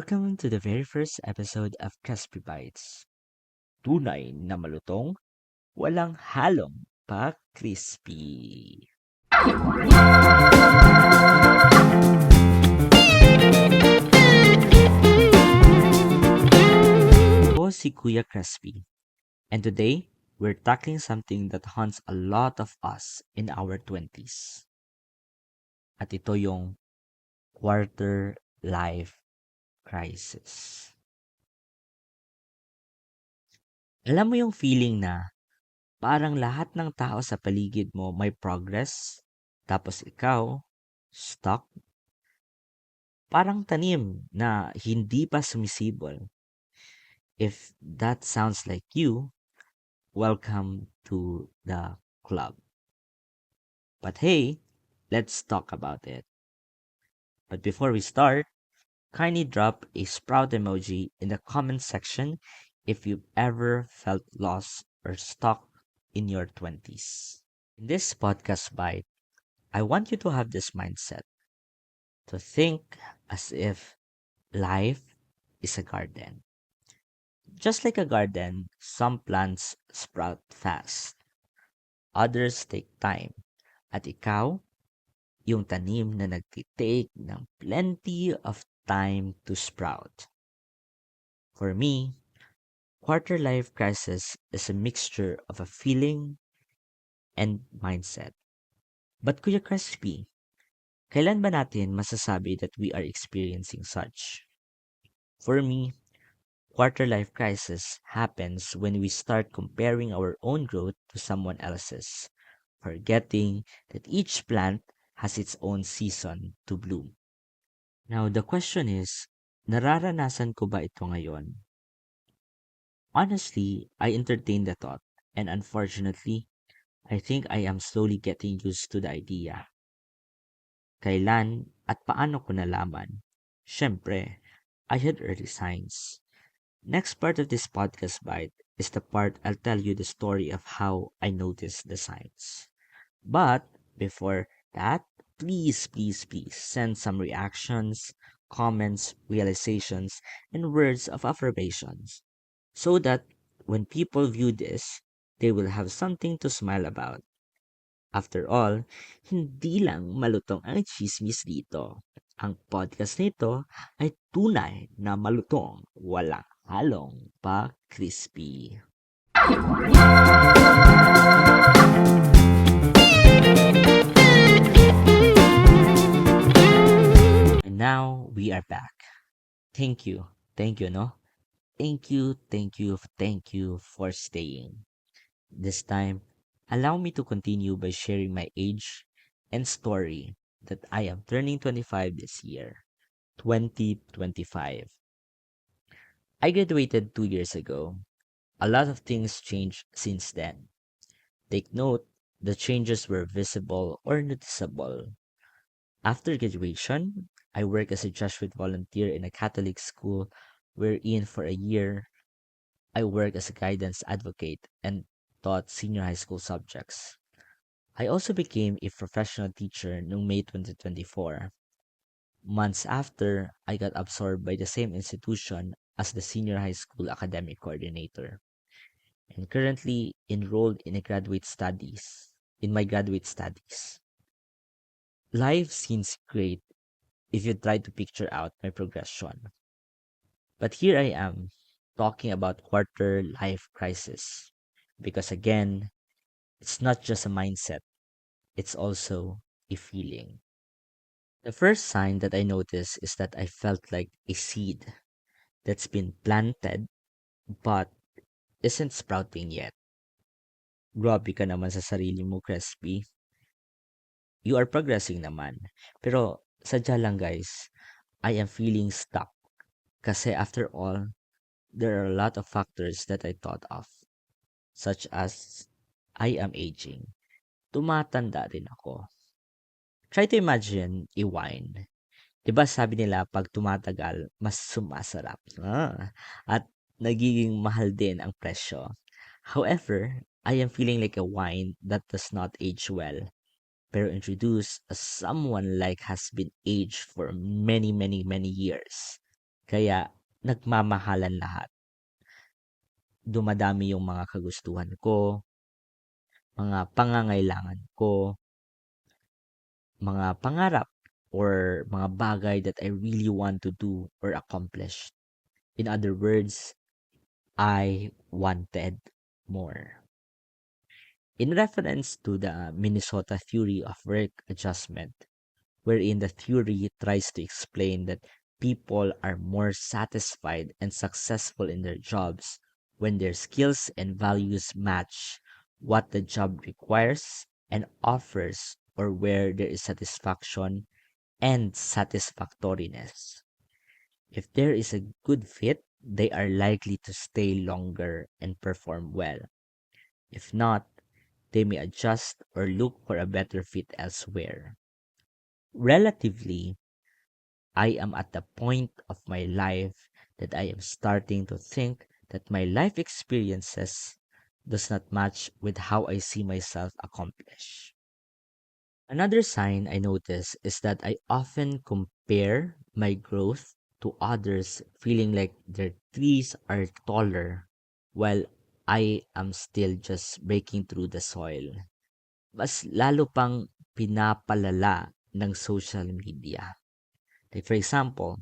Welcome to the very first episode of Crispy Bites. Tunay na malutong, walang halong pa-crispy. Ako si Kuya Crispy, and today we're tackling something that haunts a lot of us in our 20s. At ito yung quarter life crisis. Alam mo yung feeling na parang lahat ng tao sa paligid mo may progress, tapos ikaw, stuck. Parang tanim na hindi pa sumisibol. If that sounds like you, welcome to the club. But hey, let's talk about it. But before we start, kindly drop a sprout emoji in the comment section if you've ever felt lost or stuck in your 20s. In this podcast bite, I want you to have this mindset to think as if life is a garden. Just like a garden, some plants sprout fast, others take time. At ikaw, yung tanim na nagtitake ng plenty of time to sprout. For me, quarter life crisis is a mixture of a feeling and mindset. But Kuya Crispy, kailan ba natin masasabi that we are experiencing such? For me, quarter life crisis happens when we start comparing our own growth to someone else's, forgetting that each plant has its own season to bloom. Now, the question is, nararanasan ko ba ito ngayon? Honestly, I entertain the thought, and unfortunately, I think I am slowly getting used to the idea. Kailan at paano ko nalaman? Siyempre, I had early signs. Next part of this podcast bite is the part I'll tell you the story of how I noticed the signs. But before that, please send some reactions, comments, realizations, and words of affirmations so that when people view this, they will have something to smile about. After all, hindi lang malutong ang chismis dito. Ang podcast nito ay tunay na malutong, walang halong pa-crispy. And now we are back. Thank you, no? Thank you for staying. This time, allow me to continue by sharing my age and story that I am turning 25 this year, 2025. I graduated 2 years ago. A lot of things changed since then. Take note, the changes were visible or noticeable. After graduation, I worked as a Jesuit volunteer in a Catholic school wherein for a year I worked as a guidance advocate and taught senior high school subjects. I also became a professional teacher noong May 2024. Months after, I got absorbed by the same institution as the senior high school academic coordinator and currently enrolled in my graduate studies. Life seems great if you try to picture out my progression. But here I am talking about quarter life crisis because again, it's not just a mindset, it's also a feeling. The first sign that I noticed is that I felt like a seed that's been planted but isn't sprouting yet. Grabe ka naman sa sarili mo, Crispy. You are progressing naman. Pero sadya lang guys, I am feeling stuck. Kasi after all, there are a lot of factors that I thought of. Such as, I am aging. Tumatanda rin ako. Try to imagine a wine. 'Di ba sabi nila pag tumatagal, mas sumasarap. At nagiging mahal din ang presyo. However, I am feeling like a wine that does not age well, pero introduced as someone like has been aged for many years. Kaya nagmamahalan lahat. Dumadami yung mga kagustuhan ko, mga pangangailangan ko, mga pangarap or mga bagay that I really want to do or accomplish. In other words, I wanted more. In reference to the Minnesota theory of work adjustment, wherein the theory tries to explain that people are more satisfied and successful in their jobs when their skills and values match what the job requires and offers, or where there is satisfaction and satisfactoriness. If there is a good fit, they are likely to stay longer and perform well. If not, they may adjust or look for a better fit elsewhere. Relatively, I am at the point of my life that I am starting to think that my life experiences does not match with how I see myself accomplish. Another sign I notice is that I often compare my growth to others, feeling like their trees are taller while I am still just breaking through the soil. Mas lalo pang pinapalala ng social media. Like for example,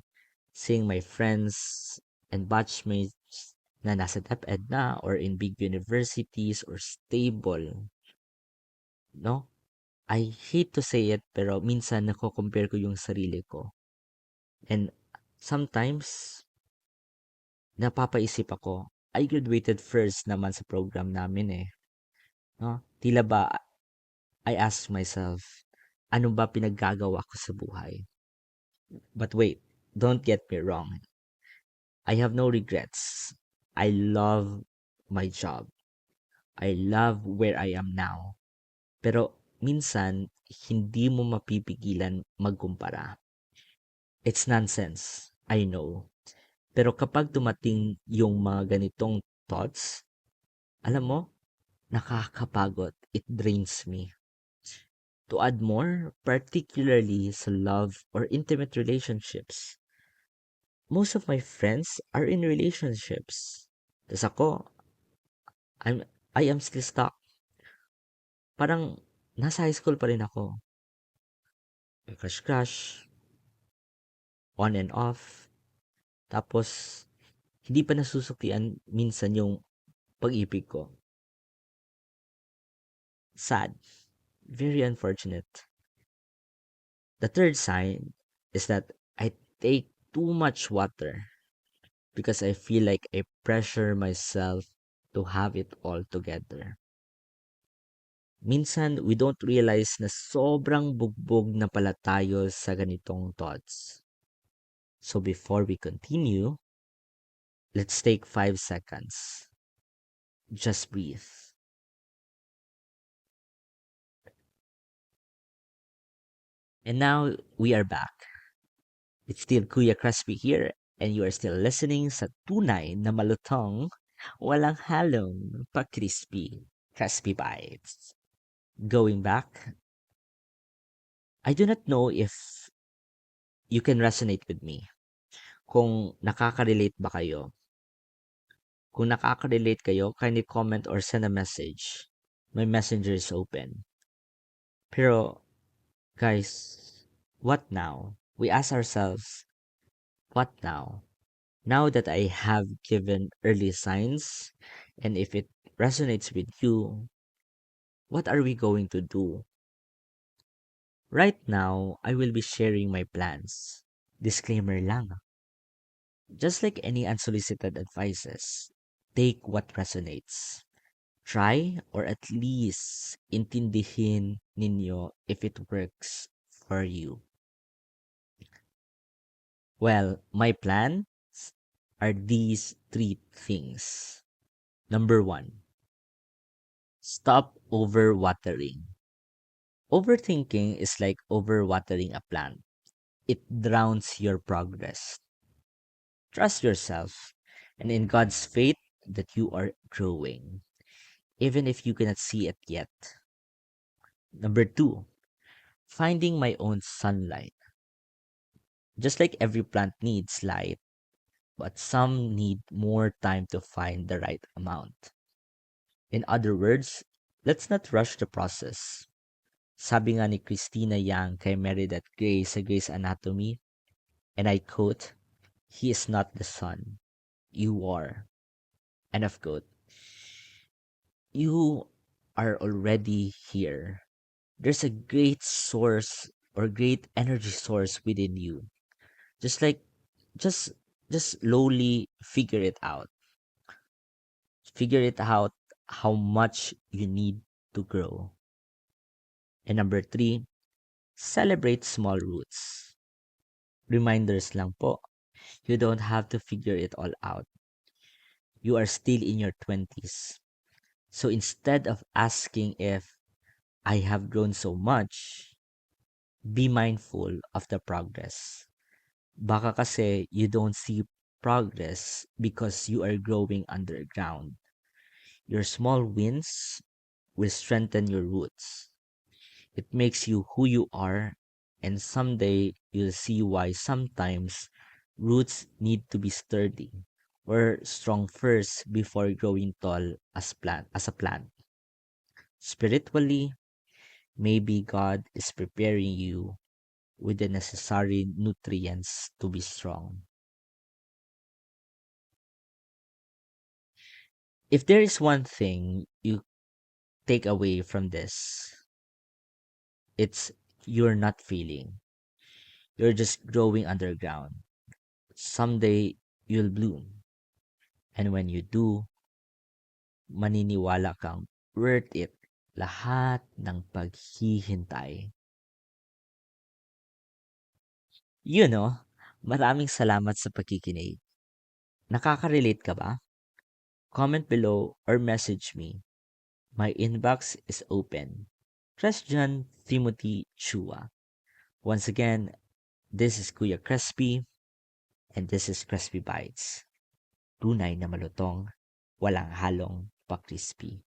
seeing my friends and batchmates na nasa DepEd na or in big universities or stable, no? I hate to say it, pero minsan nako-compare ko yung sarili ko. And sometimes, napapaisip ako, I graduated first naman sa program namin eh. No? Tila ba, I ask myself, ano ba pinaggagawa ko sa buhay? But wait, don't get me wrong. I have no regrets. I love my job. I love where I am now. Pero minsan, hindi mo mapipigilan magkumpara. It's nonsense, I know. Pero kapag dumating yung mga ganitong thoughts, alam mo, nakakapagod. It drains me. To add more, particularly sa love or intimate relationships, most of my friends are in relationships. Tapos ako, I'm, I am still stuck. Parang nasa high school pa rin ako. Crush-crush, on and off. Tapos, hindi pa nasusuklian minsan yung pag-ibig ko. Sad. Very unfortunate. The third sign is that I take too much water because I feel like I pressure myself to have it all together. Minsan, we don't realize na sobrang bugbog na pala tayo sa ganitong thoughts. So before we continue, let's take 5 seconds. Just breathe. And now we are back. It's still Kuya Crispy here, and you are still listening sa tunay na malutong, walang halong pa-crispy, Crispy Bites. Going back, I do not know if you can resonate with me. Kung nakaka-relate ba kayo? Kung nakaka-relate kayo, kindly comment or send a message. My messenger is open. Pero, guys, what now? We ask ourselves, what now? Now that I have given early signs, and if it resonates with you, what are we going to do? Right now, I will be sharing my plans. Disclaimer lang. Just like any unsolicited advices, take what resonates. Try or at least intindihin ninyo if it works for you. Well, my plans are these three things. Number one, stop overwatering. Overthinking is like overwatering a plant. It drowns your progress. Trust yourself and in God's faith that you are growing, even if you cannot see it yet. Number two, finding my own sunlight. Just like every plant needs light, but some need more time to find the right amount. In other words, let's not rush the process. Sabi nga ni Christina Yang kay Meredith Grey sa Grey's Anatomy, and I quote, "He is not the sun. You are." End of quote. You are already here. There's a great source or great energy source within you. Just like just just slowly figure it out. Figure it out how much you need to grow. And number three, celebrate small roots. Reminders lang po. You don't have to figure it all out. You are still in your 20s. So instead of asking if I have grown so much, be mindful of the progress. Baka kasi you don't see progress because you are growing underground. Your small wins will strengthen your roots. It makes you who you are, and someday you'll see why sometimes roots need to be sturdy or strong first before growing tall as a plant. Spiritually, maybe God is preparing you with the necessary nutrients to be strong. If there is one thing you take away from this, it's you're not feeling. You're just growing underground. Someday you'll bloom. And when you do, maniniwala kang worth it lahat ng paghihintay. Maraming salamat sa pakikinig. Nakaka-relate ka ba? Comment below or message me. My inbox is open. Christian Timothy Chua. Once again, this is Kuya Crispy and this is Crispy Bites. Tunay na malutong, walang halong pa-crispy.